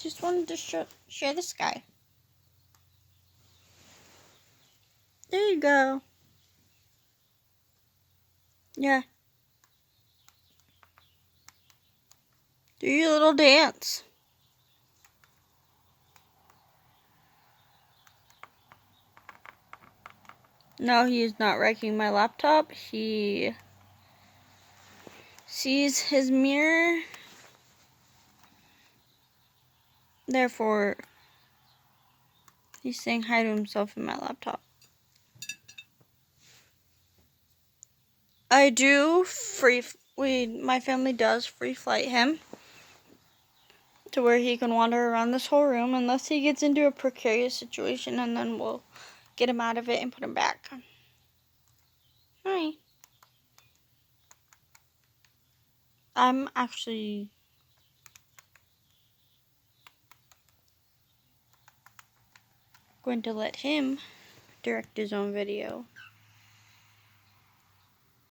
just wanted to share this guy. There you go. Yeah. Do your little dance. No, he is not wrecking my laptop. He sees his mirror. Therefore, he's saying hi to himself in my laptop. I do my family does free flight him to where he can wander around this whole room unless he gets into a precarious situation, and then we'll get him out of it and put him back. Hi. I'm actually going to let him direct his own video.